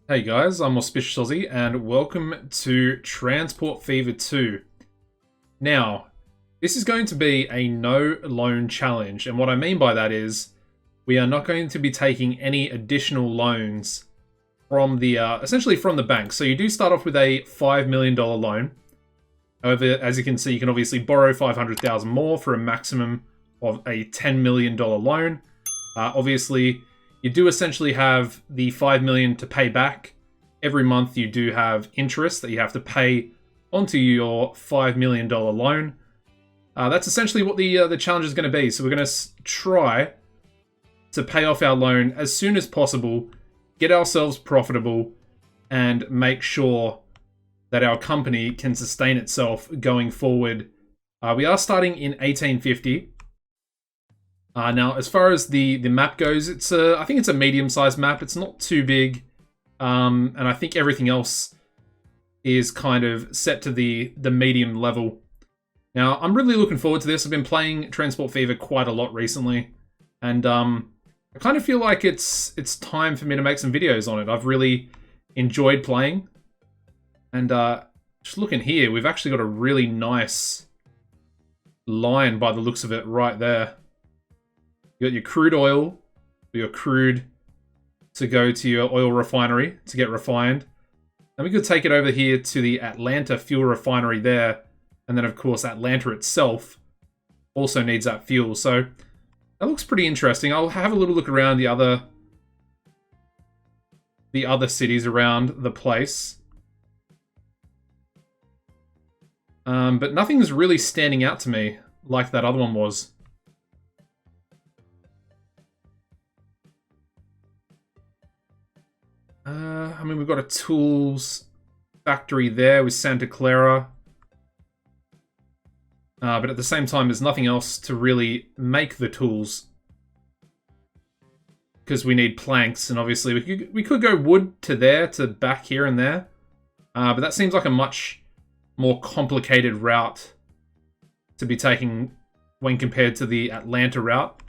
Hey guys, I'm AuspiciousAussie and welcome to Transport Fever 2. Now, this is going to be a no loan challenge, and what I mean by that is we are not going to be taking any additional loans from the essentially from the bank. So you do start off with a $5 million loan. However, as you can see, you can obviously borrow 500,000 more for a maximum of a $10 million loan. Obviously, you do essentially have the 5 million to pay back. Every month you do have interest that you have to pay onto your $5 million loan. That's essentially what the challenge is going to be. So we're going to try to pay off our loan as soon as possible, get ourselves profitable, and make sure that our company can sustain itself going forward. We are starting in 1850. Now, as far as the map goes, I think it's a medium-sized map. It's not too big, and I think everything else is kind of set to the medium level. Now, I'm really looking forward to this. I've been playing Transport Fever quite a lot recently, and I kind of feel like it's time for me to make some videos on it. I've really enjoyed playing, and just looking here, we've actually got a really nice line by the looks of it right there. You got your crude oil, your crude to go to your oil refinery to get refined. And we could take it over here to the Atlanta fuel refinery there. And then, of course, Atlanta itself also needs that fuel. So that looks pretty interesting. I'll have a little look around the other cities around the place. But nothing's really standing out to me like that other one was. I mean, we've got a tools factory there with Santa Clara. But at the same time, there's nothing else to really make the tools. Because we need planks, and obviously we could go wood to there, to back here and there. But that seems like a much more complicated route to be taking when compared to the Atlanta route.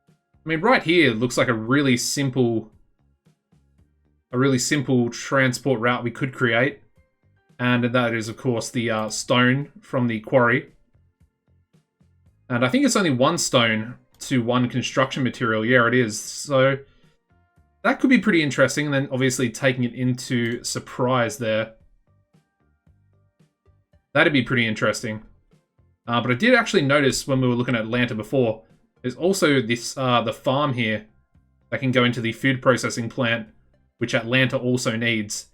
I mean, right here looks like a really simple transport route we could create. And that is, of course, the stone from the quarry. And I think it's only one stone to one construction material. Yeah, it is. So that could be pretty interesting. And then, obviously, taking it into Surprise there. That'd be pretty interesting. But I did actually notice when we were looking at Atlanta before, there's also this the farm here that can go into the food processing plant, which Atlanta also needs.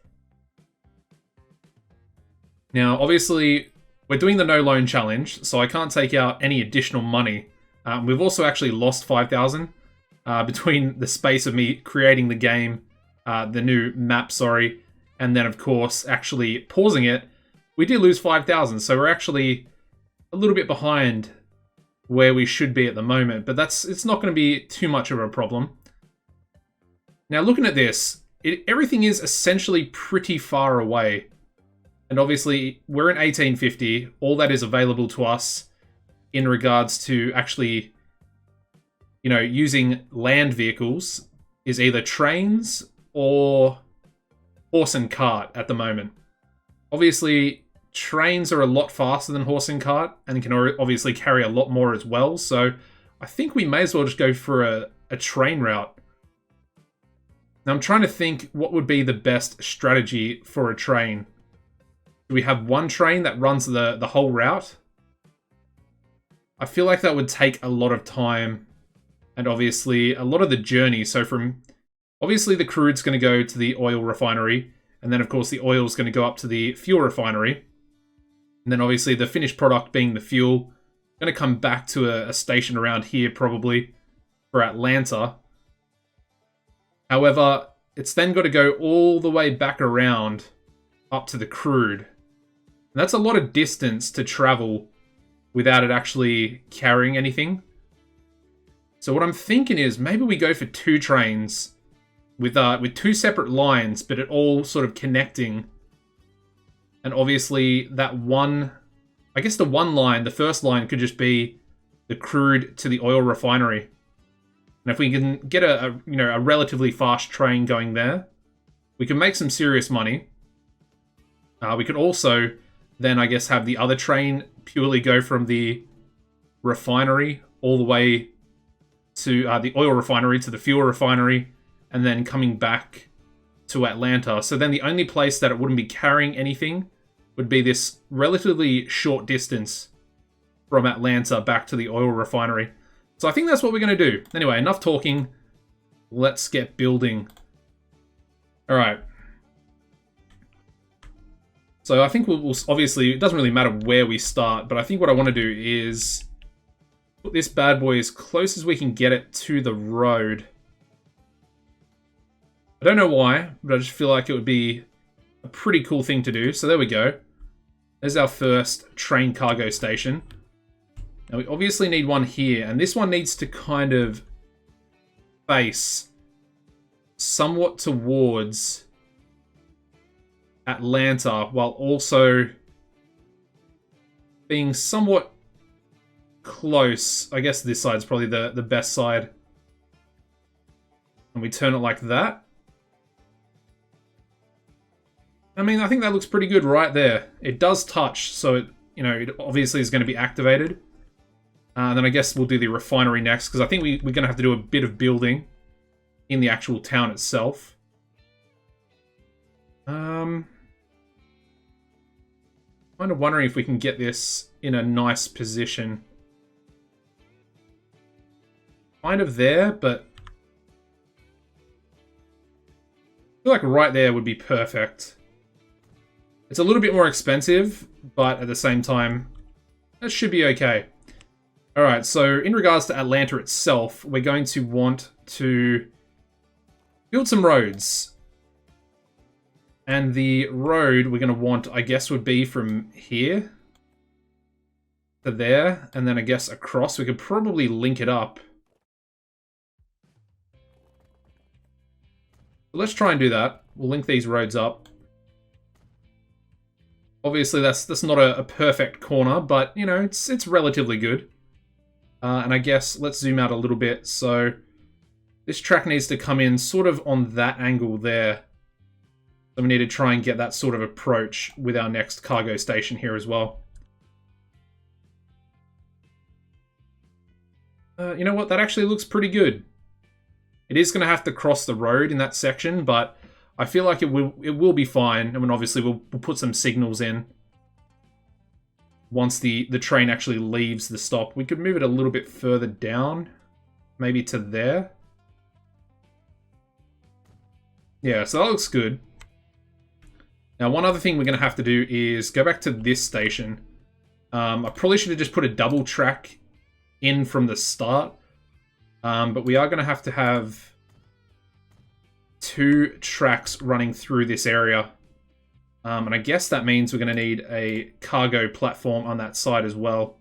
Now, obviously, we're doing the no loan challenge, so I can't take out any additional money. We've also actually lost 5,000 between the space of me creating the game, the new map, sorry, and then, of course, actually pausing it. We did lose 5,000, so we're actually a little bit behind where we should be at the moment, but it's not going to be too much of a problem. Now, looking at this, everything is essentially pretty far away. And obviously, we're in 1850. All that is available to us in regards to actually, using land vehicles is either trains or horse and cart at the moment. Obviously, trains are a lot faster than horse and cart and can obviously carry a lot more as well. So I think we may as well just go for a train route. Now, I'm trying to think what would be the best strategy for a train. Do we have one train that runs the whole route? I feel like that would take a lot of time and obviously a lot of the journey. So obviously the crude's going to go to the oil refinery, and then of course the oil is going to go up to the fuel refinery. And then obviously the finished product being the fuel, going to come back to a station around here probably for Atlanta. However, it's then got to go all the way back around up to the crude. And that's a lot of distance to travel without it actually carrying anything. So what I'm thinking is maybe we go for two trains with two separate lines, but it all sort of connecting. And obviously that one, I guess the one line, the first line could just be the crude to the oil refinery. And if we can get a relatively fast train going there, we can make some serious money. We could also then, I guess, have the other train purely go from the refinery all the way to the oil refinery to the fuel refinery, and then coming back to Atlanta. So then the only place that it wouldn't be carrying anything would be this relatively short distance from Atlanta back to the oil refinery. So I think that's what we're going to do. Anyway, enough talking. Let's get building. All right. So I think we'll obviously, it doesn't really matter where we start, but I think what I want to do is put this bad boy as close as we can get it to the road. I don't know why, but I just feel like it would be a pretty cool thing to do. So there we go. There's our first train cargo station. Now we obviously need one here, and this one needs to kind of face somewhat towards Atlanta, while also being somewhat close. I guess this side's probably the best side. And we turn it like that. I mean, I think that looks pretty good right there. It does touch, so it, you know, it obviously is going to be activated. Then I guess we'll do the refinery next, because I think we're going to have to do a bit of building in the actual town itself. Kind of wondering if we can get this in a nice position. Kind of there, but I feel like right there would be perfect. It's a little bit more expensive, but at the same time, that should be okay. Alright, so in regards to Atlanta itself, we're going to want to build some roads. And the road we're going to want, I guess, would be from here to there, and then I guess across. We could probably link it up. Let's try and do that. We'll link these roads up. Obviously, that's not a perfect corner, but, you know, it's relatively good. And I guess let's zoom out a little bit. So this track needs to come in sort of on that angle there. So we need to try and get that sort of approach with our next cargo station here as well. You know what? That actually looks pretty good. It is going to have to cross the road in that section, but I feel like it will be fine. I mean, obviously, we'll put some signals in once the train actually leaves the stop. We could move it a little bit further down, maybe to there. Yeah, so that looks good. Now, one other thing we're going to have to do is go back to this station. I probably should have just put a double track in from the start. But we are going to have 2 tracks running through this area. And I guess that means we're going to need a cargo platform on that side as well.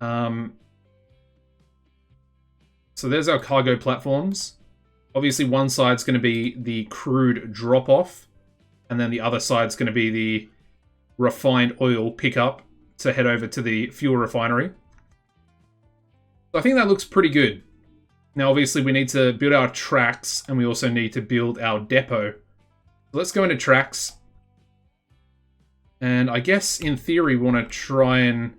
So there's our cargo platforms. Obviously, one side's going to be the crude drop-off. And then the other side's going to be the refined oil pickup to head over to the fuel refinery. So I think that looks pretty good. Now, obviously, we need to build our tracks, and we also need to build our depot. So let's go into tracks. And I guess, in theory, we want to try and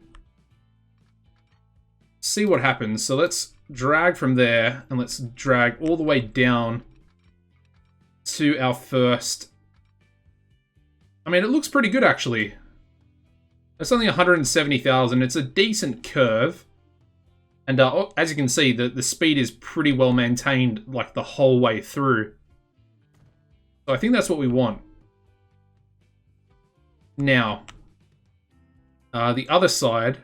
see what happens. So let's drag from there, and let's drag all the way down to our first... I mean, it looks pretty good, actually. It's only 170,000. It's a decent curve. And as you can see, the speed is pretty well maintained, like, the whole way through. So I think that's what we want. Now, the other side...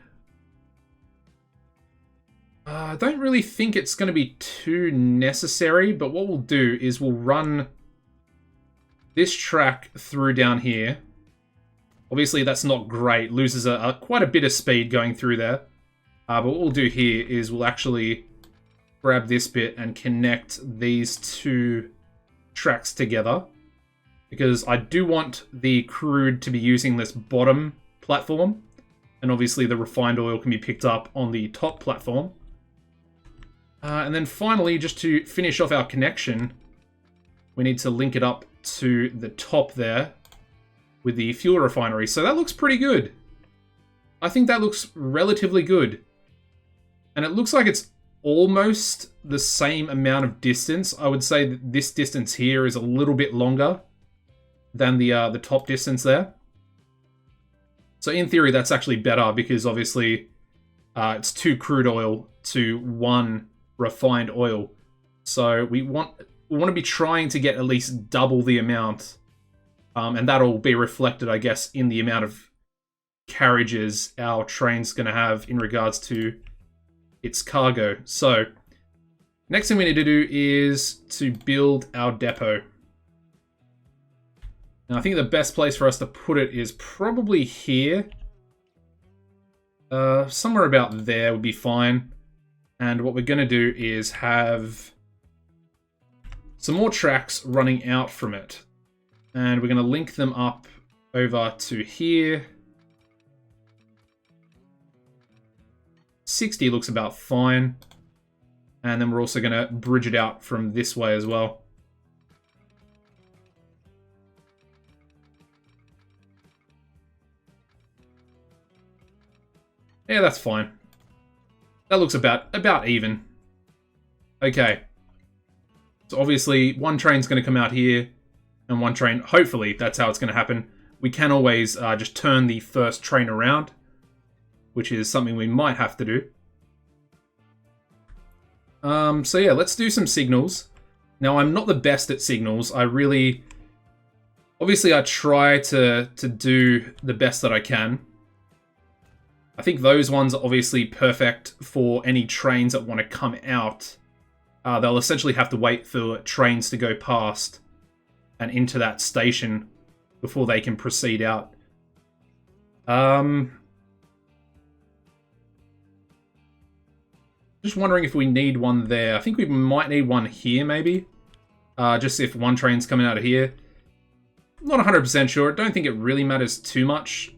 I don't really think it's going to be too necessary, but what we'll do is we'll run this track through down here. Obviously, that's not great. Loses quite a bit of speed going through there. But what we'll do here is we'll actually grab this bit and connect these 2 tracks together. Because I do want the crude to be using this bottom platform. And obviously the refined oil can be picked up on the top platform. And then finally, just to finish off our connection, we need to link it up to the top there with the fuel refinery. So that looks pretty good. I think that looks relatively good. And it looks like it's almost the same amount of distance. I would say that this distance here is a little bit longer than the top distance there. So in theory, that's actually better because obviously it's 2 crude oil to 1 refined oil. So we want to be trying to get at least double the amount. And that'll be reflected, I guess, in the amount of carriages our train's going to have in regards to its cargo. So next thing we need to do is to build our depot. Now I think the best place for us to put it is probably here. Somewhere about there would be fine. And what we're going to do is have some more tracks running out from it. And we're going to link them up over to here. 60 looks about fine. And then we're also going to bridge it out from this way as well. Yeah, that's fine. That looks about even. Okay. So obviously, one train's going to come out here, and one train, hopefully, that's how it's going to happen. We can always just turn the first train around, which is something we might have to do. So yeah, let's do some signals. Now, I'm not the best at signals. Obviously, I try to do the best that I can. I think those ones are obviously perfect for any trains that want to come out. They'll essentially have to wait for trains to go past and into that station before they can proceed out. Just wondering if we need one there. I think we might need one here, maybe. Just if one train's coming out of here. Not 100% sure. I don't think it really matters too much.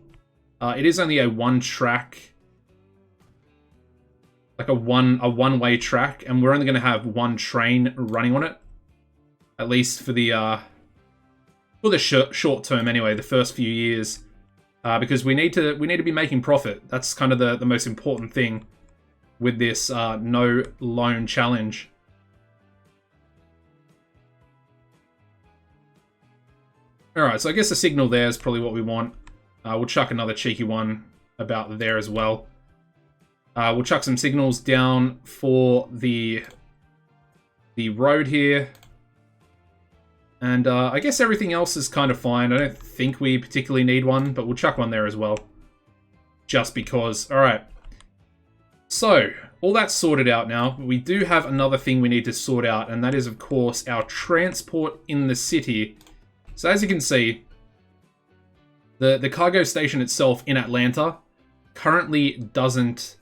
It is only a one-track, like a one-way track, and we're only going to have one train running on it, at least for the short term anyway, the first few years, because we need to be making profit. That's kind of the most important thing with this no loan challenge. All right, so I guess the signal there is probably what we want. We'll chuck another cheeky one about there as well. We'll chuck some signals down for the road here. And I guess everything else is kind of fine. I don't think we particularly need one, but we'll chuck one there as well. Just because. All right. So, all that's sorted out now. We do have another thing we need to sort out, and that is, of course, our transport in the city. So as you can see, the cargo station itself in Atlanta currently doesn't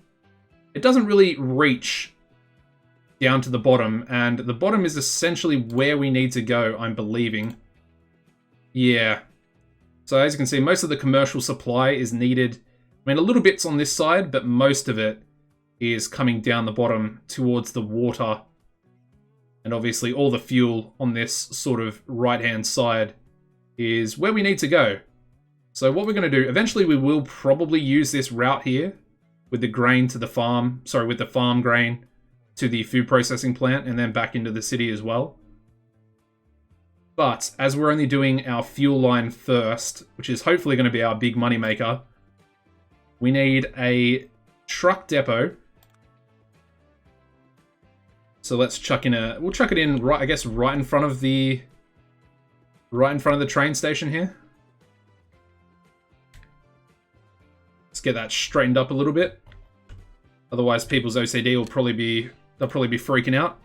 really reach down to the bottom, and the bottom is essentially where we need to go, I'm believing. Yeah. So as you can see, most of the commercial supply is needed. I mean, a little bit's on this side, but most of it is coming down the bottom towards the water. And obviously all the fuel on this sort of right-hand side is where we need to go. So what we're going to do, eventually we will probably use this route here with the grain to the farm, with the farm grain to the food processing plant and then back into the city as well. But as we're only doing our fuel line first, which is hopefully going to be our big money maker, we need a truck depot. So let's chuck in we'll chuck it in right, I guess, right in front of the train station here. Let's get that straightened up a little bit. Otherwise, people's OCD they'll probably be freaking out.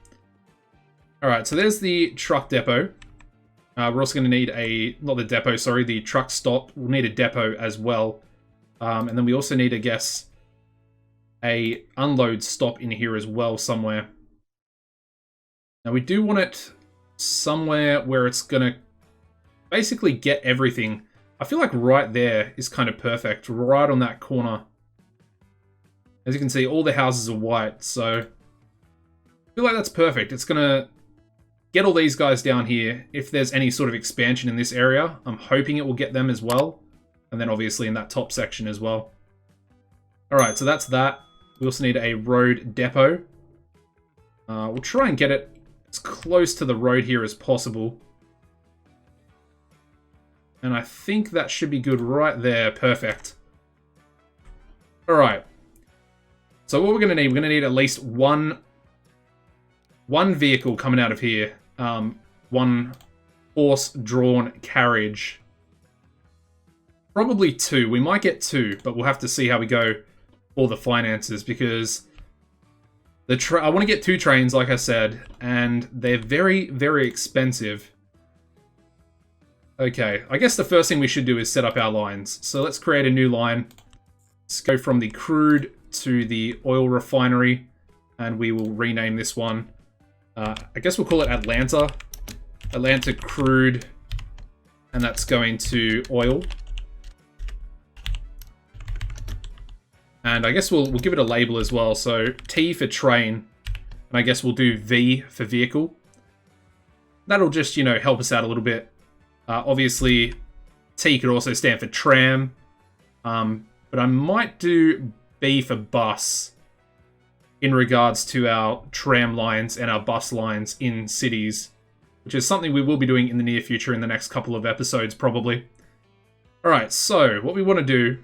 All right, so there's the truck depot. We're also going to need the truck stop. We'll need a depot as well. And then we also need, I guess, a unload stop in here as well somewhere. Now we do want it somewhere where it's going to basically get everything. I feel like right there is kind of perfect, right on that corner. As you can see, all the houses are white, so I feel like that's perfect. It's going to get all these guys down here. If there's any sort of expansion in this area, I'm hoping it will get them as well. And then obviously in that top section as well. Alright, so that's that. We also need a road depot. We'll try and get it as close to the road here as possible. And I think that should be good right there. Perfect. Alright. So what we're going to need, we're going to need at least one vehicle coming out of here. One horse-drawn carriage. Probably two. We might get two, but we'll have to see how we go for the finances, because I want to get 2 trains, like I said, and they're very, very expensive. Okay, I guess the first thing we should do is set up our lines. So let's create a new line. Let's go from the crude to the oil refinery, and we will rename this one. I guess we'll call it Atlanta. Atlanta crude, and that's going to oil. And I guess we'll give it a label as well. So T for train, and I guess we'll do V for vehicle. That'll just, you know, help us out a little bit. Obviously, T could also stand for tram, but I might do B for bus in regards to our tram lines and our bus lines in cities, which is something we will be doing in the near future in the next couple of episodes, probably. Alright, so what we want to do,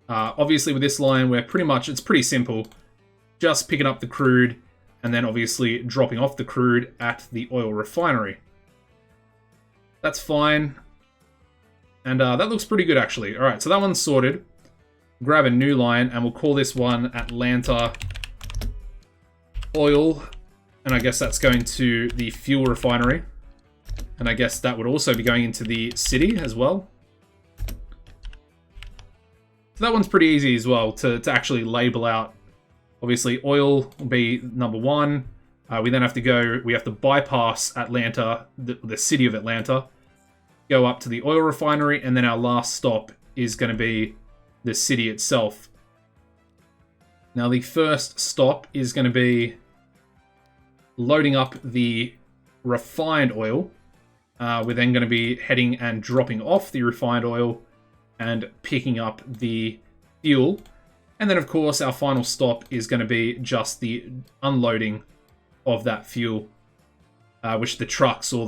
obviously with this line, it's pretty simple. Just picking up the crude, and then obviously dropping off the crude at the oil refinery. That's fine. And that looks pretty good, actually. Alright, so that one's sorted. Grab a new line, and we'll call this one Atlanta Oil. And I guess that's going to the fuel refinery. And I guess that would also be going into the city as well. So that one's pretty easy as well to actually label out. Obviously, oil will be number 1. We then have to bypass Atlanta, the city of Atlanta, go up to the oil refinery, and then our last stop is going to be the city itself. Now, the first stop is going to be loading up the refined oil. We're then going to be heading and dropping off the refined oil and picking up the fuel. And then, of course, our final stop is going to be just the unloading of that fuel, which the trucks or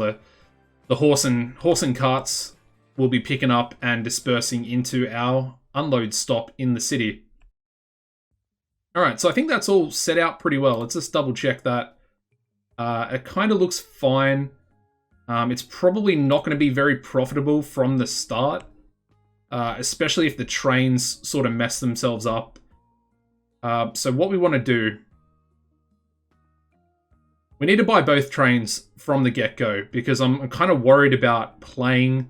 the horse and carts will be picking up and dispersing into our unload stop in the city. Alright, so I think that's all set out pretty well. Let's just double check that. It kind of looks fine. It's probably not going to be very profitable from the start, especially if the trains sort of mess themselves up. So what we want to do, we need to buy both trains from the get-go, because I'm kind of worried about playing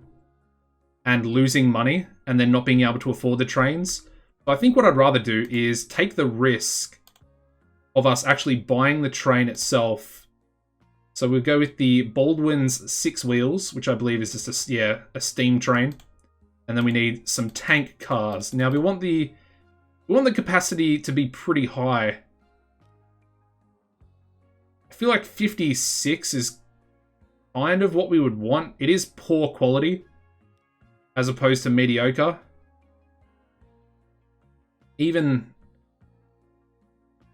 and losing money and then not being able to afford the trains. So I think what I'd rather do is take the risk of us actually buying the train itself. So we'll go with the Baldwin's 6 wheels, which I believe is just a steam train. And then we need some tank cars. Now we want the capacity to be pretty high. I feel like 56 is kind of what we would want. It is poor quality as opposed to mediocre. Even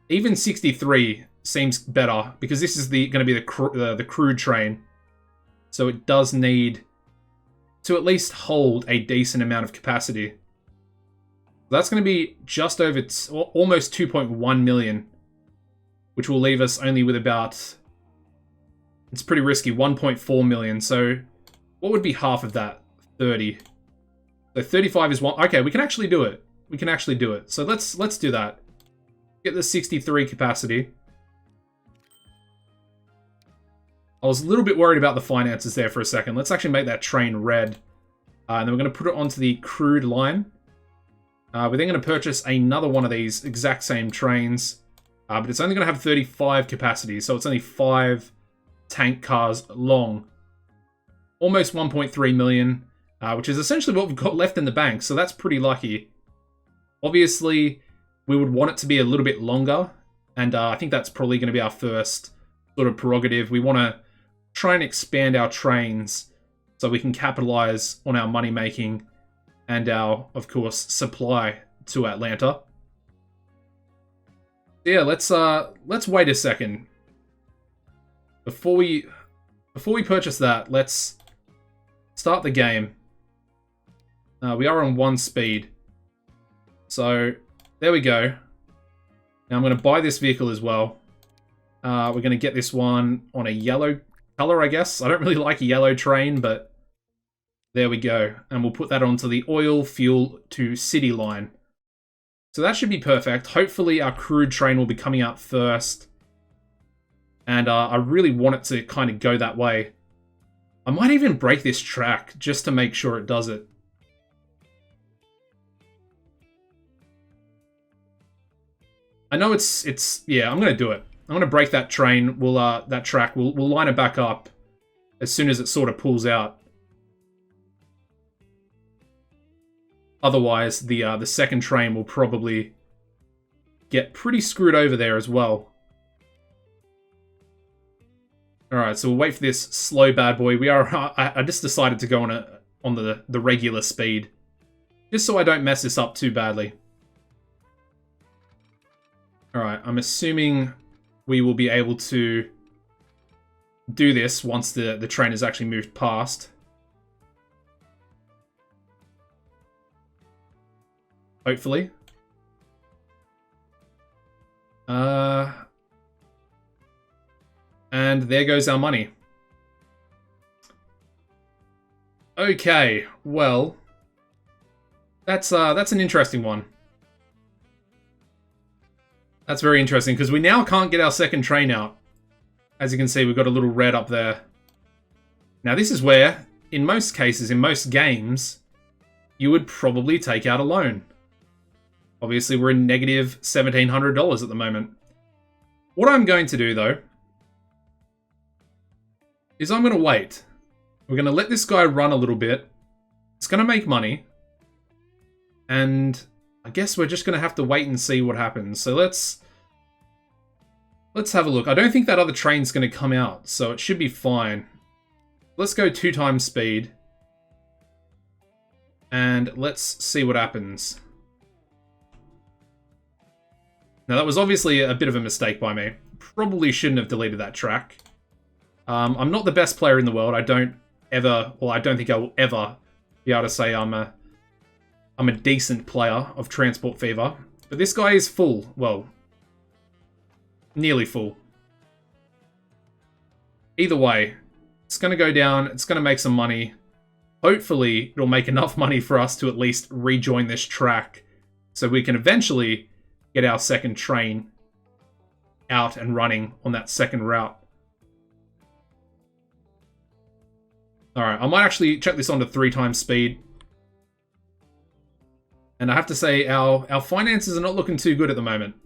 63 seems better, because this is going to be the crude train. So it does need to at least hold a decent amount of capacity. That's going to be just over almost 2.1 million, which will leave us only with about, it's pretty risky, 1.4 million. So what would be half of that? 30. So 35 is one. Okay, we can actually do it. We can actually do it. So let's do that. Get the 63 capacity. I was a little bit worried about the finances there for a second. Let's actually make that train red. And then we're going to put it onto the crude line. We're then going to purchase another one of these exact same trains. But it's only going to have 35 capacity. So it's only 5 tank cars long. Almost 1.3 million. Which is essentially what we've got left in the bank. So that's pretty lucky. Obviously, we would want it to be a little bit longer. And I think that's probably going to be our first sort of prerogative. We want to try and expand our trains so we can capitalize on our money making and our, of course, supply to Atlanta. Yeah, let's wait a second. Before we purchase that, let's start the game. We are on 1 speed. So, there we go. Now I'm going to buy this vehicle as well. We're going to get this one on a yellow color, I guess. I don't really like a yellow train, but there we go. And we'll put that onto the oil, fuel to city line. So that should be perfect. Hopefully our crude train will be coming out first. And I really want it to kind of go that way. I might even break this track just to make sure it does it. I know it's yeah, I'm going to do it. I'm going to break that train. That track. We'll line it back up as soon as it sort of pulls out. Otherwise, the second train will probably get pretty screwed over there as well. Alright, so we'll wait for this slow bad boy. I just decided to go on the regular speed. Just so I don't mess this up too badly. Alright, I'm assuming we will be able to do this once the train has actually moved past. Hopefully. And there goes our money. Okay, well, that's an interesting one. That's very interesting, because we now can't get our second train out. As you can see, we've got a little red up there. Now this is where, in most cases, in most games, you would probably take out a loan. Obviously, we're in negative $1,700 at the moment. What I'm going to do, though, is I'm going to wait. We're going to let this guy run a little bit. It's going to make money. And I guess we're just going to have to wait and see what happens. So let's have a look. I don't think that other train's going to come out, so it should be fine. Let's go 2 times speed. And let's see what happens. Now, that was obviously a bit of a mistake by me. Probably shouldn't have deleted that track. I'm not the best player in the world. I don't think I will ever be able to say I'm a decent player of Transport Fever. But this guy is full. Well, nearly full. Either way, it's going to go down. It's going to make some money. Hopefully, it'll make enough money for us to at least rejoin this track. So we can eventually get our second train out and running on that second route. Alright, I might actually check this on to 3 times speed. And I have to say, our finances are not looking too good at the moment.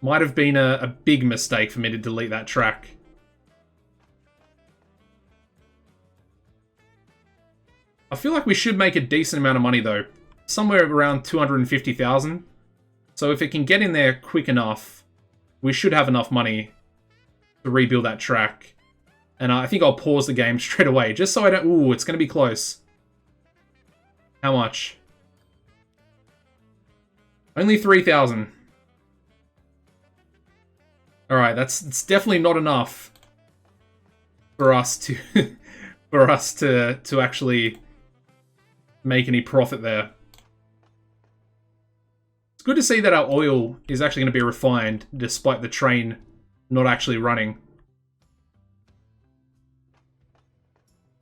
Might have been a big mistake for me to delete that track. I feel like we should make a decent amount of money though. Somewhere around 250,000. So if it can get in there quick enough, we should have enough money to rebuild that track. And I think I'll pause the game straight away, just so I don't... Ooh, it's going to be close. How much? Only 3,000. Alright, it's definitely not enough for us to to actually make any profit there. It's good to see that our oil is actually going to be refined despite the train not actually running.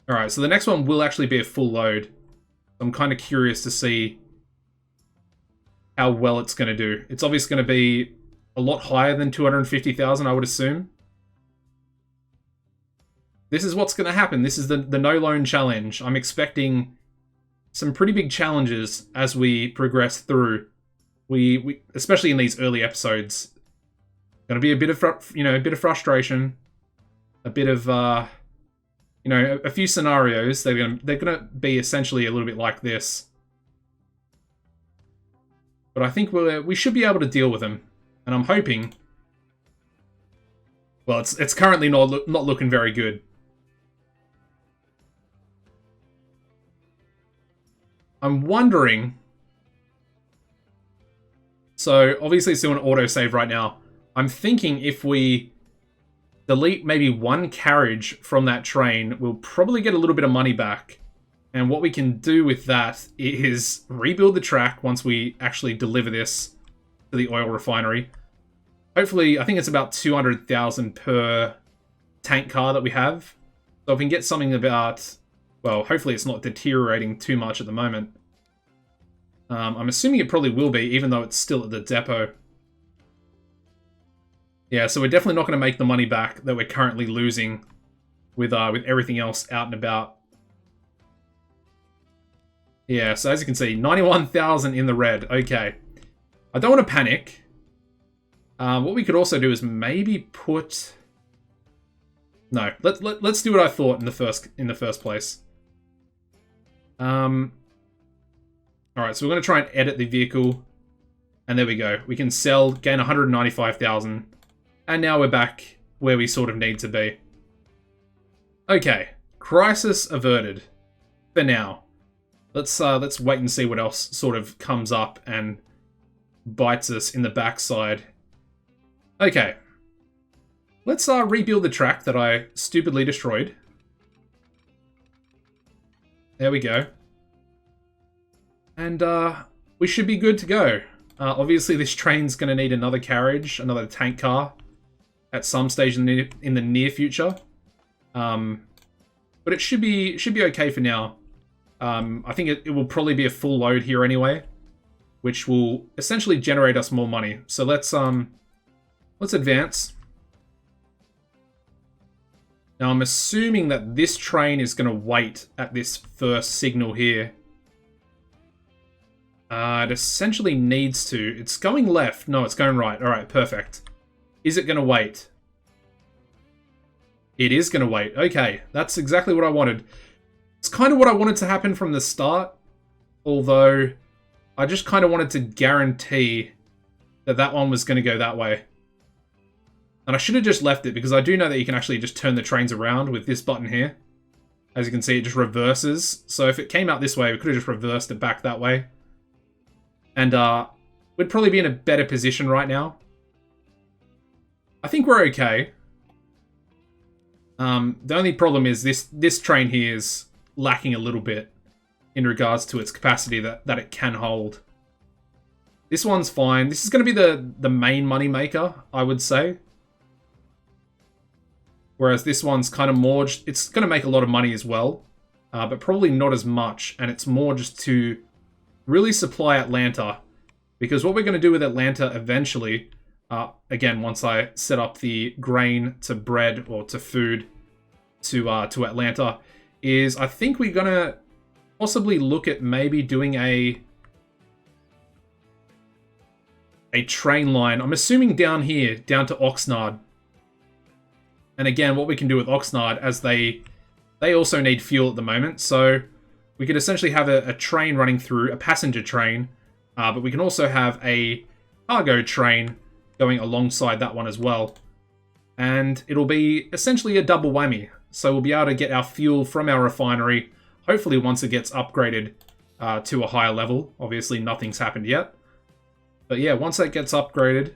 Alright, so the next one will actually be a full load. I'm kind of curious to see how well it's going to do. It's obviously going to be a lot higher than 250,000, I would assume. This is what's going to happen. This is the no loan challenge. I'm expecting some pretty big challenges as we progress through. We especially in these early episodes, going to be a bit of frustration, a bit of a few scenarios. They're gonna be essentially a little bit like this. But I think we should be able to deal with them. And I'm hoping... Well, it's currently not looking very good. I'm wondering... So, obviously it's doing an autosave right now. I'm thinking if we delete maybe one carriage from that train, we'll probably get a little bit of money back. And what we can do with that is rebuild the track once we actually deliver this to the oil refinery. Hopefully, I think it's about 200,000 per tank car that we have. So if we can get something about... Well, hopefully it's not deteriorating too much at the moment. I'm assuming it probably will be, even though it's still at the depot. Yeah, so we're definitely not going to make the money back that we're currently losing with everything else out and about. Yeah, so as you can see, 91,000 in the red. Okay. I don't want to panic. What we could also do is maybe put... No, let's do what I thought in the first place. Alright, so we're going to try and edit the vehicle. And there we go. We can sell, gain 195,000. And now we're back where we sort of need to be. Okay. Crisis averted. For now. Let's wait and see what else sort of comes up and bites us in the backside. Okay. Let's rebuild the track that I stupidly destroyed. There we go. And we should be good to go. Obviously, this train's going to need another carriage, another tank car, at some stage in the near future. But it should be okay for now. I think it will probably be a full load here anyway, which will essentially generate us more money. So let's advance. Now I'm assuming that this train is going to wait at this first signal here. It essentially needs to. It's going left. No, it's going right. Alright, perfect. Is it going to wait? It is going to wait. Okay, that's exactly what I wanted. It's kind of what I wanted to happen from the start. Although, I just kind of wanted to guarantee that that one was going to go that way. And I should have just left it, because I do know that you can actually just turn the trains around with this button here. As you can see, it just reverses. So if it came out this way, we could have just reversed it back that way. And we'd probably be in a better position right now. I think we're okay. The only problem is this train here is lacking a little bit in regards to its capacity that it can hold. This one's fine. This is going to be the main money maker, I would say. Whereas this one's kind of more... It's going to make a lot of money as well. But probably not as much. And it's more just to really supply Atlanta. Because what we're going to do with Atlanta eventually... again, once I set up the grain to bread or to food to Atlanta, is I think we're going to possibly look at maybe doing a train line. I'm assuming down here, down to Oxnard. And again, what we can do with Oxnard, as they also need fuel at the moment, so we could essentially have a train running through, a passenger train, but we can also have a cargo train going alongside that one as well. And it'll be essentially a double whammy. So we'll be able to get our fuel from our refinery, hopefully once it gets upgraded to a higher level. Obviously, nothing's happened yet. But yeah, once that gets upgraded,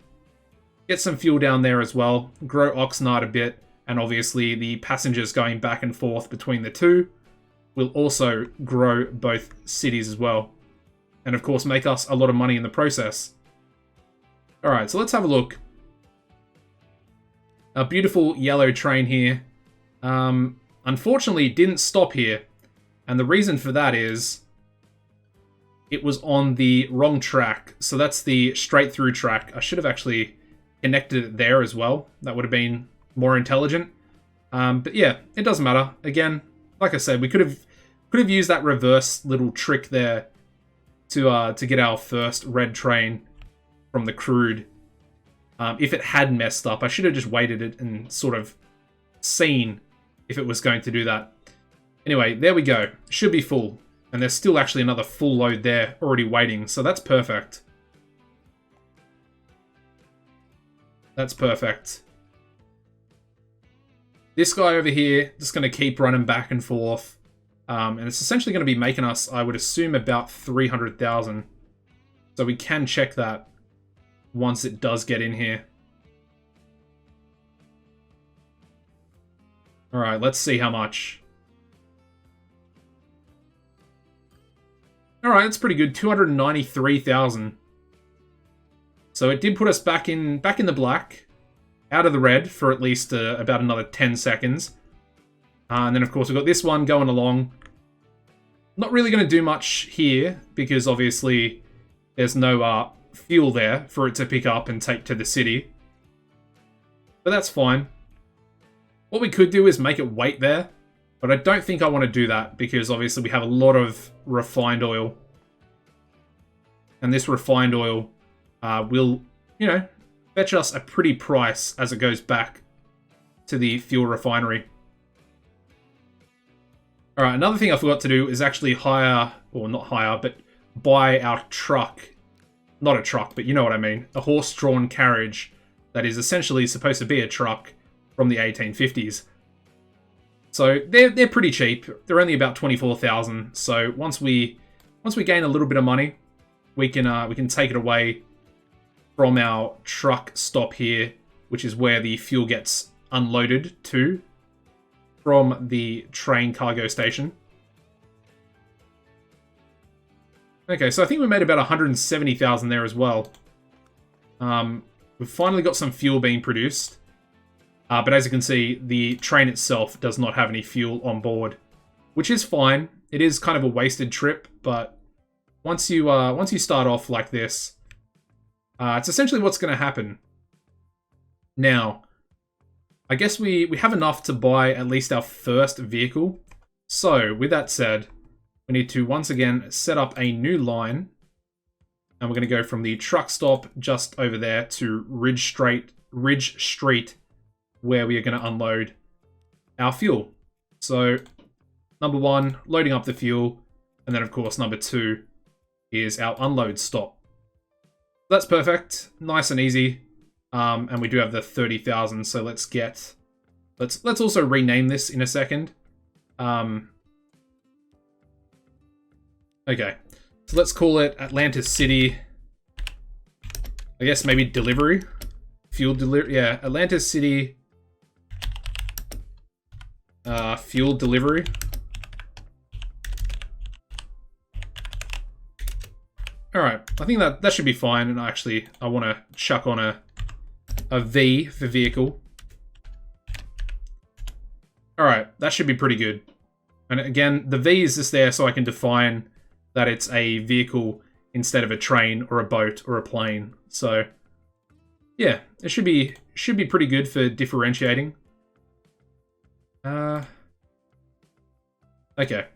get some fuel down there as well, grow Oxnard a bit, and obviously the passengers going back and forth between the two will also grow both cities as well. And of course, make us a lot of money in the process. Alright, so let's have a look. A beautiful yellow train here. Unfortunately, it didn't stop here. And the reason for that is it was on the wrong track. So that's the straight through track. I should have actually connected it there as well. That would have been more intelligent. But yeah, it doesn't matter. Again, like I said, we could have used that reverse little trick there to get our first red train from the crude. If it had messed up, I should have just waited it and sort of seen if it was going to do that. Anyway, there we go. Should be full. And there's still actually another full load there already waiting, so that's perfect. That's perfect. This guy over here, just going to keep running back and forth. And it's essentially going to be making us, I would assume, about 300,000. So we can check that once it does get in here. Alright, let's see how much. Alright, that's pretty good. 293,000. So it did put us back in the black, out of the red for at least about another 10 seconds. And then, of course, we've got this one going along. Not really going to do much here, because obviously there's no fuel there for it to pick up and take to the city. But that's fine. What we could do is make it wait there, but I don't think I want to do that, because obviously we have a lot of refined oil. And this refined oil will, you know, fetch us a pretty price as it goes back to the fuel refinery. Alright, another thing I forgot to do is actually hire, or not hire, but buy our truck. Not a truck, but you know what I mean. A horse-drawn carriage that is essentially supposed to be a truck from the 1850s. So they're pretty cheap. They're only about 24,000. So once we gain a little bit of money, we can take it away from our truck stop here, which is where the fuel gets unloaded to from the train cargo station. Okay, so I think we made about 170,000 there as well. We've finally got some fuel being produced. But as you can see, the train itself does not have any fuel on board, which is fine. It is kind of a wasted trip, but once you start off like this, it's essentially what's going to happen. Now, I guess we have enough to buy at least our first vehicle. So, with that said, we need to once again set up a new line. And we're going to go from the truck stop just over there to Ridge Street, where we are going to unload our fuel. So, number one, loading up the fuel. And then, of course, number two is our unload stop. That's perfect. Nice and easy. And we do have the 30,000, so let's also rename this in a second. Okay. So let's call it Atlantis City. I guess maybe delivery. Fuel delivery. Yeah, Atlantis City. Fuel delivery. Alright, I think that should be fine. And actually, I want to chuck on a V for vehicle. Alright, that should be pretty good. And again, the V is just there so I can define that it's a vehicle instead of a train or a boat or a plane. So, yeah, it should be pretty good for differentiating. Okay.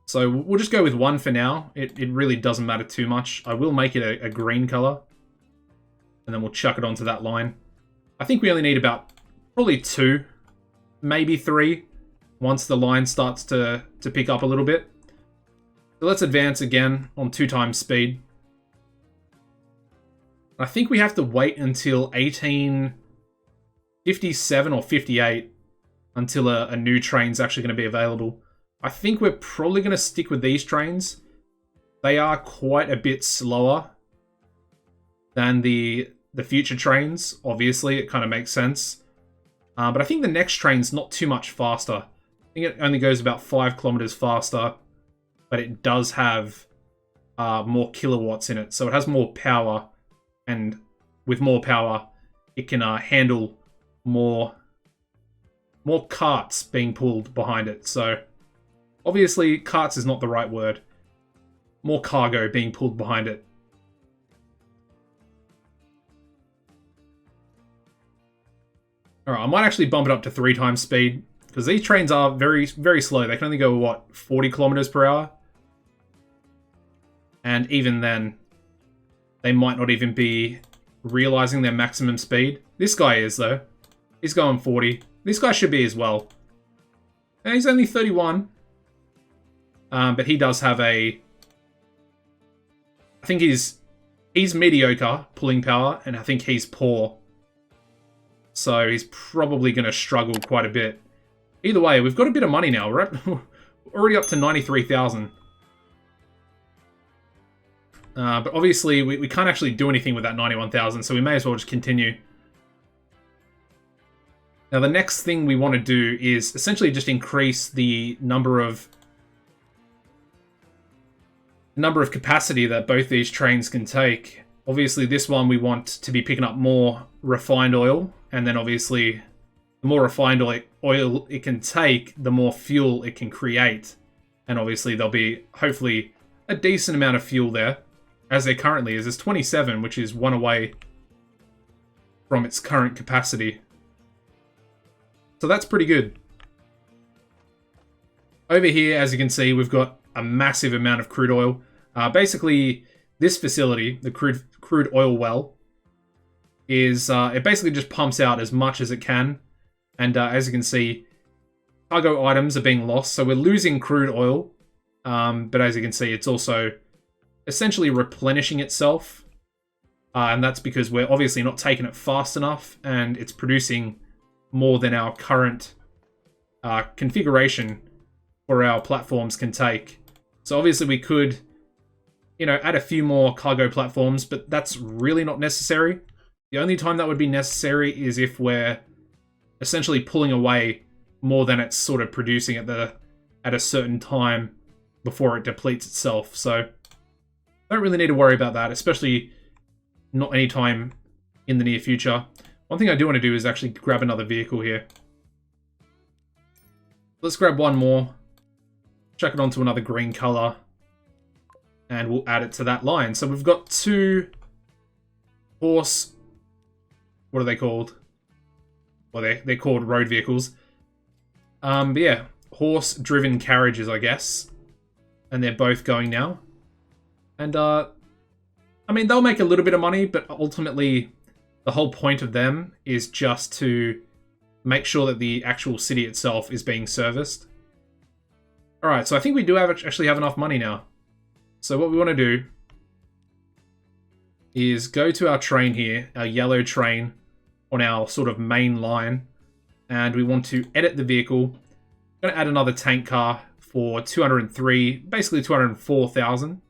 So we'll just go with one for now. It really doesn't matter too much. I will make it a green color. And then we'll chuck it onto that line. I think we only need about probably 2, maybe 3, once the line starts to pick up a little bit. So let's advance again on 2 times speed. I think we have to wait until 1857 or 58 until a new train's actually going to be available. I think we're probably going to stick with these trains. They are quite a bit slower than the future trains. Obviously, it kind of makes sense. But I think the next train's not too much faster. I think it only goes about 5 kilometers faster. But it does have more kilowatts in it. So it has more power. And with more power, it can handle more carts being pulled behind it. So obviously, carts is not the right word. More cargo being pulled behind it. Alright, I might actually bump it up to 3 times speed. Because these trains are very, very slow. They can only go, what, 40 kilometers per hour? And even then, they might not even be realizing their maximum speed. This guy is, though. He's going 40. This guy should be as well. And he's only 31. But he does have a... I think he's He's mediocre pulling power, and I think he's poor. So he's probably going to struggle quite a bit. Either way, we've got a bit of money now. We're already up to 93,000. But obviously, we can't actually do anything with that 91,000, so we may as well just continue. Now, the next thing we want to do is essentially just increase the number of capacity that both these trains can take. Obviously, this one we want to be picking up more refined oil, and then obviously, the more refined oil it can take, the more fuel it can create. And obviously, there'll be, hopefully, a decent amount of fuel there, as there currently is. There's 27, which is one away from its current capacity. So that's pretty good. Over here, as you can see, we've got a massive amount of crude oil. Basically, this facility, the crude oil well, is it basically just pumps out as much as it can. And as you can see, cargo items are being lost. So we're losing crude oil. But as you can see, it's also essentially replenishing itself. And that's because we're obviously not taking it fast enough. And it's producing more than our current configuration for our platforms can take. So obviously we could, add a few more cargo platforms, but that's really not necessary. The only time that would be necessary is if we're essentially pulling away more than it's sort of producing at a certain time before it depletes itself. So don't really need to worry about that, especially not any time in the near future. One thing I do want to do is actually grab another vehicle here. Let's grab one more, chuck it onto another green color, and we'll add it to that line. So we've got two horse... What are they called? Well, they're called road vehicles. But yeah, horse-driven carriages, I guess. And they're both going now. And, I mean, they'll make a little bit of money, but ultimately, the whole point of them is just to make sure that the actual city itself is being serviced. Alright, so I think we do actually have enough money now. So what we want to do is go to our train here, our yellow train, on our sort of main line, and we want to edit the vehicle. I'm going to add another tank car for 203, basically 204,000,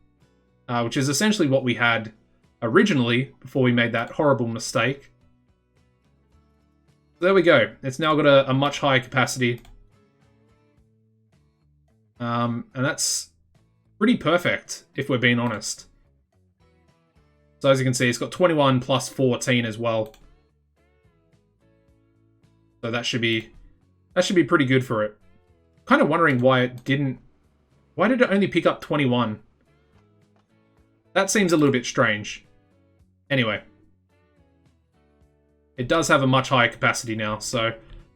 which is essentially what we had originally before we made that horrible mistake. There we go. It's now got a much higher capacity. And that's pretty perfect, if we're being honest. So as you can see, it's got 21 plus 14 as well. So that should be pretty good for it. Kind of wondering why it didn't... Why did it only pick up 21? That seems a little bit strange. Anyway. It does have a much higher capacity now, so...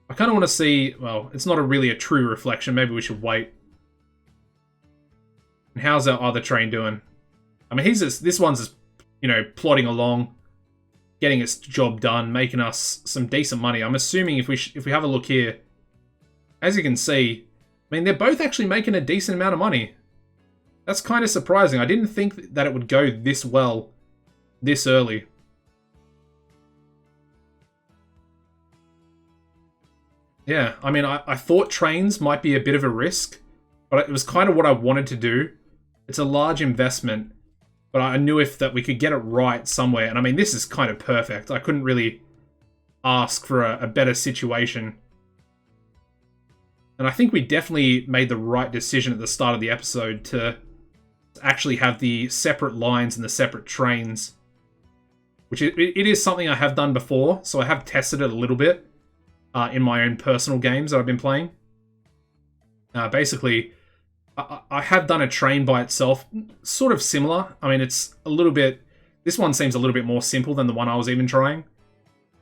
I kind of want to see... Well, it's not really a true reflection. Maybe we should wait. And how's our other train doing? I mean, this one's just, plodding along, getting its job done, making us some decent money. I'm assuming if we have a look here, as you can see, I mean, they're both actually making a decent amount of money. That's kind of surprising. I didn't think that it would go this well, this early. Yeah, I mean, I thought trains might be a bit of a risk, but it was kind of what I wanted to do. It's a large investment, but I knew that we could get it right somewhere. And I mean, this is kind of perfect. I couldn't really ask for a better situation. And I think we definitely made the right decision at the start of the episode to actually have the separate lines and the separate trains. Which it is something I have done before, so I have tested it a little bit in my own personal games that I've been playing. Basically... I have done a train by itself, sort of similar. I mean, it's a little bit... This one seems a little bit more simple than the one I was even trying.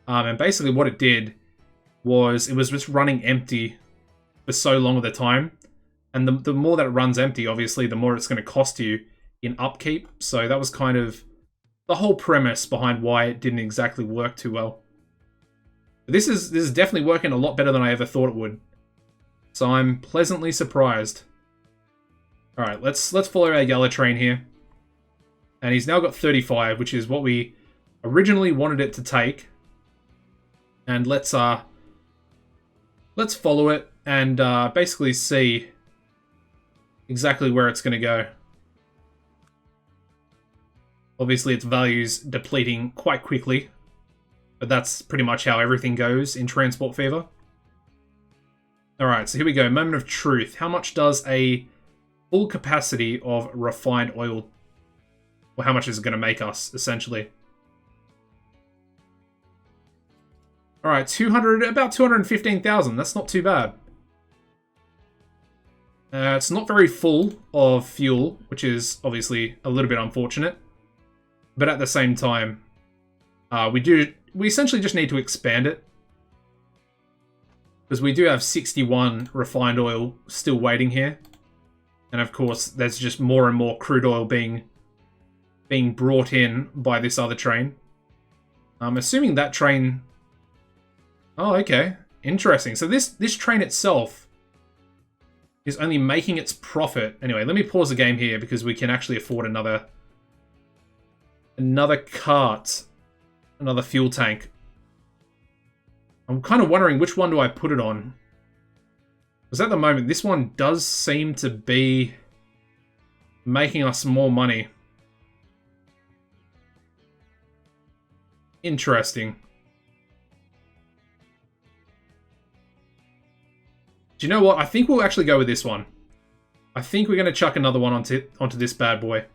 And basically what it did was it was just running empty for so long at the time. And the more that it runs empty, obviously, the more it's going to cost you in upkeep. So that was kind of the whole premise behind why it didn't exactly work too well. But this is definitely working a lot better than I ever thought it would. So I'm pleasantly surprised. Alright, let's follow our yellow train here. And he's now got 35, which is what we originally wanted it to take. And let's follow it and basically see exactly where it's going to go. Obviously, its value's depleting quite quickly, but that's pretty much how everything goes in Transport Fever. Alright, so here we go. Moment of truth. How much does a full capacity of refined oil, or how much is it going to make us, essentially? Alright, about 215,000. That's not too bad. It's not very full of fuel, which is obviously a little bit unfortunate. But at the same time, we essentially just need to expand it. Because we do have 61 refined oil still waiting here. And of course, there's just more and more crude oil being brought in by this other train. I'm assuming that train... Oh, okay. Interesting. So this train itself is only making its profit. Anyway, let me pause the game here because we can actually afford another cart, another fuel tank. I'm kind of wondering which one do I put it on? Because at the moment, this one does seem to be making us more money. Interesting. Do you know what? I think we'll actually go with this one. I think we're going to chuck another one onto this bad boy.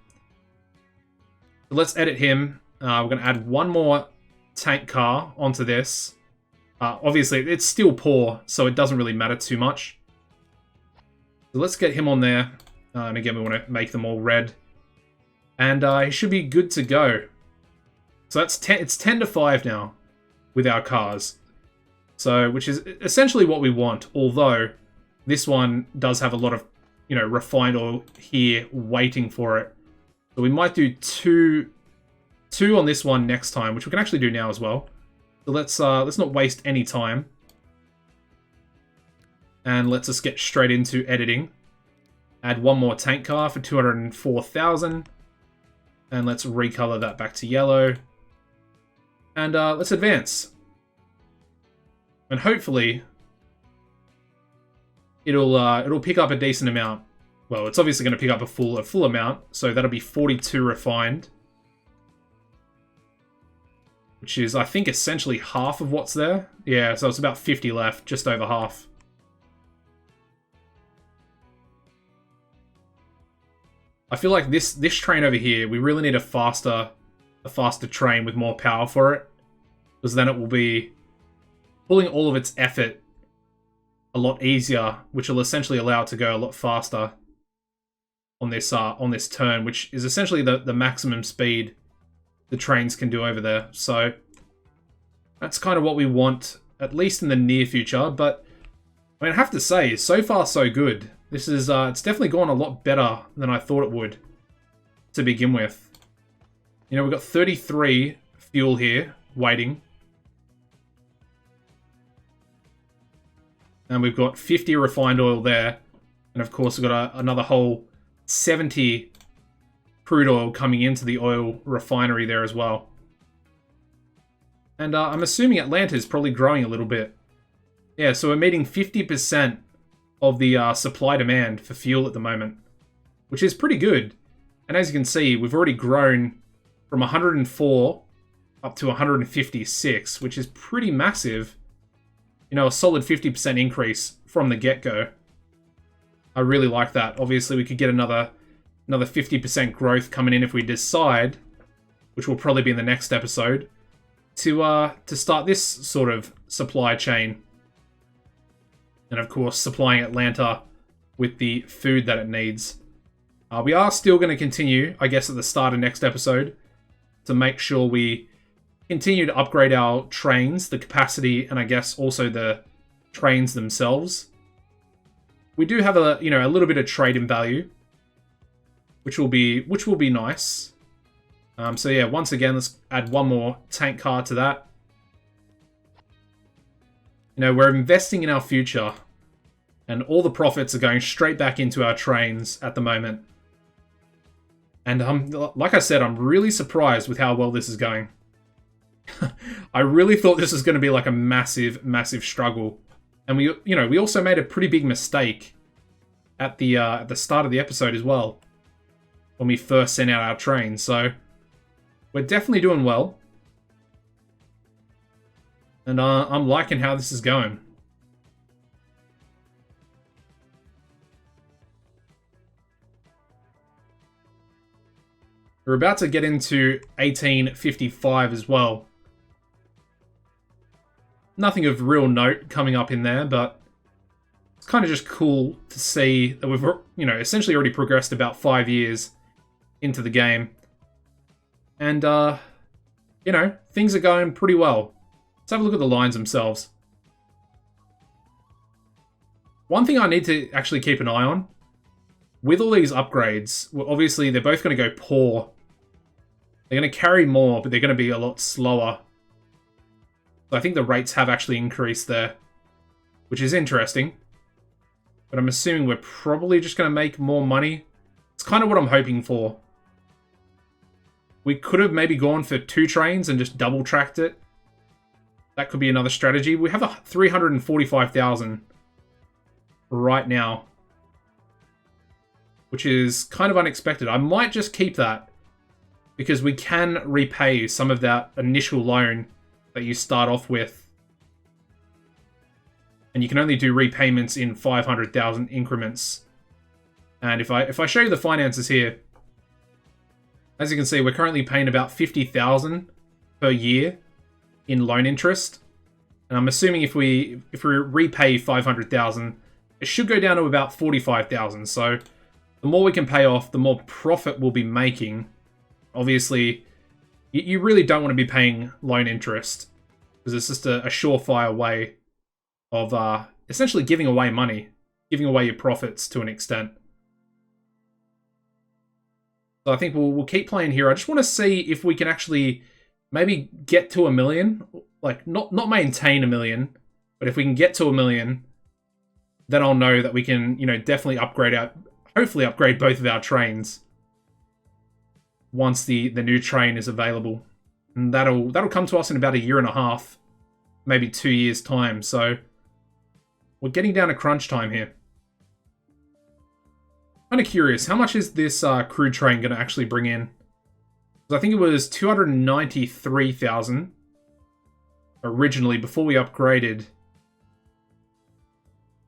So let's edit him. We're going to add one more tank car onto this. Obviously, it's still poor, so it doesn't really matter too much. So let's get him on there. And again, we want to make them all red. And he should be good to go. So it's 10 to 5 now with our cars. So, which is essentially what we want, although this one does have a lot of, refined oil here waiting for it. So we might do two on this one next time, which we can actually do now as well. So let's not waste any time. And let's just get straight into editing. Add one more tank car for 204,000. And let's recolor that back to yellow. And let's advance. And hopefully it'll pick up a decent amount. Well, it's obviously going to pick up a full amount, so that'll be 42 refined. Which is, I think, essentially half of what's there. Yeah, so it's about 50 left, just over half. I feel like this train over here, we really need a faster train with more power for it. Because then it will be pulling all of its effort a lot easier, which will essentially allow it to go a lot faster on this turn, which is essentially the maximum speed the trains can do over there. So that's kind of what we want, at least in the near future. But I mean, I have to say, so far so good. This is it's definitely gone a lot better than I thought it would to begin with. We've got 33 fuel here waiting. And we've got 50 refined oil there. And of course, we've got another whole 70 crude oil coming into the oil refinery there as well. And I'm assuming Atlanta is probably growing a little bit. Yeah, so we're meeting 50% of the supply demand for fuel at the moment, which is pretty good. And as you can see, we've already grown from 104 up to 156, which is pretty massive. A solid 50% increase from the get-go. I really like that. Obviously, we could get another 50% growth coming in if we decide, which will probably be in the next episode, to start this sort of supply chain. And of course, supplying Atlanta with the food that it needs. We are still going to continue, I guess, at the start of next episode, to make sure we continue to upgrade our trains, the capacity, and I guess also the trains themselves. We do have a little bit of trade in value, which will be nice. So yeah, once again, let's add one more tank car to that. We're investing in our future, and all the profits are going straight back into our trains at the moment. And like I said, I'm really surprised with how well this is going. I really thought this was going to be like a massive, massive struggle. And we also made a pretty big mistake at the start of the episode as well, when we first sent out our train. So we're definitely doing well. And I'm liking how this is going. We're about to get into 1855 as well. Nothing of real note coming up in there, but it's kind of just cool to see that we've, essentially already progressed about 5 years into the game. And, things are going pretty well. Let's have a look at the lines themselves. One thing I need to actually keep an eye on, with all these upgrades, well, obviously they're both going to go poor. They're going to carry more, but they're going to be a lot slower. So I think the rates have actually increased there, which is interesting. But I'm assuming we're probably just going to make more money. It's kind of what I'm hoping for. We could have maybe gone for 2 trains and just double-tracked it. That could be another strategy. We have a 345,000 right now, which is kind of unexpected. I might just keep that because we can repay some of that initial loan that you start off with. And you can only do repayments in 500,000 increments. And if I show you the finances here, as you can see, we're currently paying about 50,000 per year in loan interest. And I'm assuming if we repay 500,000, it should go down to about 45,000. So the more we can pay off, the more profit we'll be making. Obviously, you really don't want to be paying loan interest because it's just a surefire way of essentially giving away money, giving away your profits to an extent. So I think we'll keep playing here. I just want to see if we can actually maybe get to 1 million. Like, not maintain 1 million, but if we can get to 1 million, then I'll know that we can, definitely hopefully upgrade both of our trains once the new train is available. And that'll come to us in about 1.5 years, maybe 2 years' time. So we're getting down to crunch time here. Kind of curious, how much is this crew train going to actually bring in? Because I think it was 293,000 originally before we upgraded.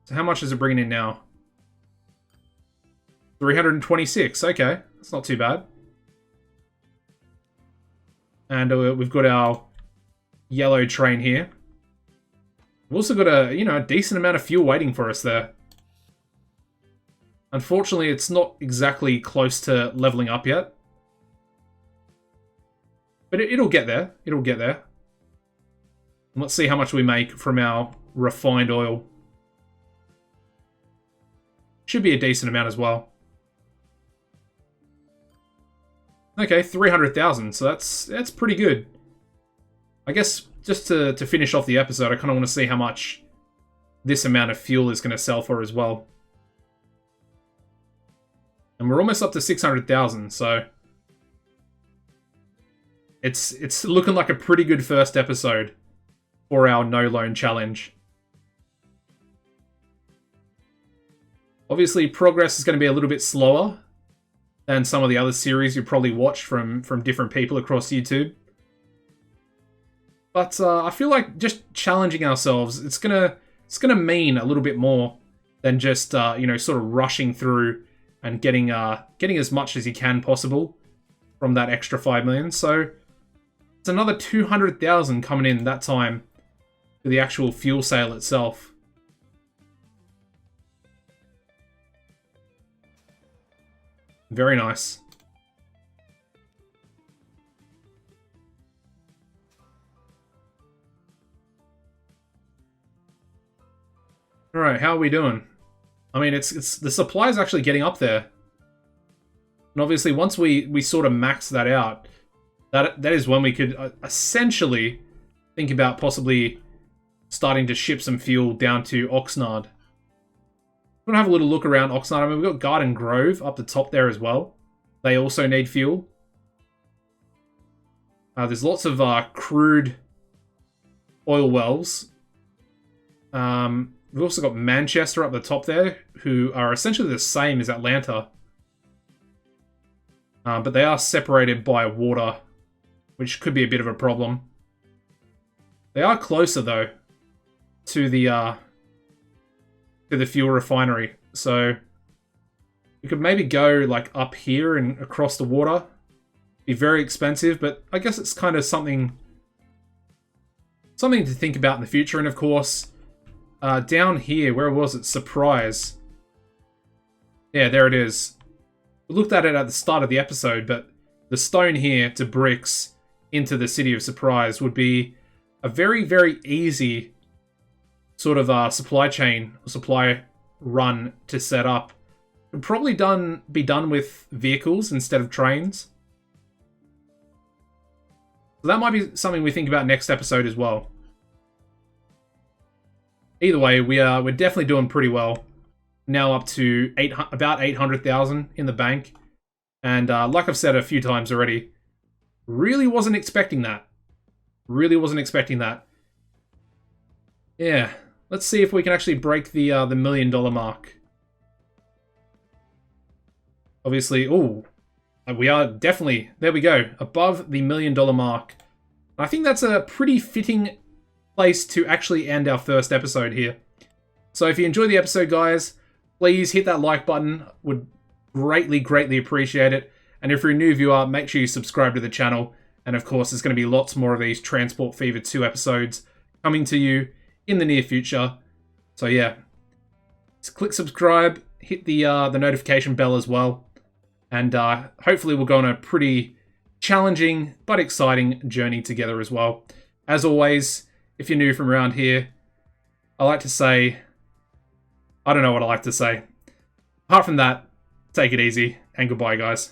So how much is it bringing in now? 326. Okay, that's not too bad. And we've got our yellow train here. We've also got a decent amount of fuel waiting for us there. Unfortunately, it's not exactly close to leveling up yet. But it'll get there. It'll get there. And let's see how much we make from our refined oil. Should be a decent amount as well. Okay, 300,000. So that's pretty good. I guess just to finish off the episode, I kind of want to see how much this amount of fuel is going to sell for as well. And we're almost up to 600,000, so it's looking like a pretty good first episode for our no loan challenge. Obviously, progress is going to be a little bit slower than some of the other series you probably watched from different people across YouTube. But I feel like just challenging ourselves, it's gonna mean a little bit more than just sort of rushing through and getting as much as you can possible from that extra 5 million. So it's another 200,000 coming in that time for the actual fuel sale itself. Very nice. All right, how are we doing? I mean, it's the supply is actually getting up there. And obviously, once we sort of max that out, that is when we could essentially think about possibly starting to ship some fuel down to Oxnard. I'm going to have a little look around Oxnard. I mean, we've got Garden Grove up the top there as well. They also need fuel. There's lots of crude oil wells. We've also got Manchester up the top there, who are essentially the same as Atlanta. But they are separated by water, which could be a bit of a problem. They are closer, though, to the fuel refinery. So you could maybe go like up here and across the water. Be very expensive, but I guess it's kind of something to think about in the future. And of course, down here, where was it? Surprise. Yeah, there it is. We looked at it at the start of the episode, but the stone here to bricks into the city of Surprise would be a very, very easy sort of supply run to set up. It would probably be done with vehicles instead of trains. So that might be something we think about next episode as well. Either way, we're definitely doing pretty well. Now up to about 800,000 in the bank. And like I've said a few times already, really wasn't expecting that. Really wasn't expecting that. Yeah, let's see if we can actually break the $1 million mark. Obviously, we are definitely, there we go, above the $1 million mark. I think that's a pretty fitting place to actually end our first episode here. So if you enjoyed the episode, guys, please hit that like button. Would greatly, greatly appreciate it. And if you're a new viewer, make sure you subscribe to the channel. And of course, there's going to be lots more of these Transport Fever 2 episodes coming to you in the near future. So yeah, just click subscribe, hit the notification bell as well. And hopefully we'll go on a pretty challenging but exciting journey together as well. As always, if you're new from around here, I like to say, I don't know what I like to say. Apart from that, take it easy and goodbye, guys.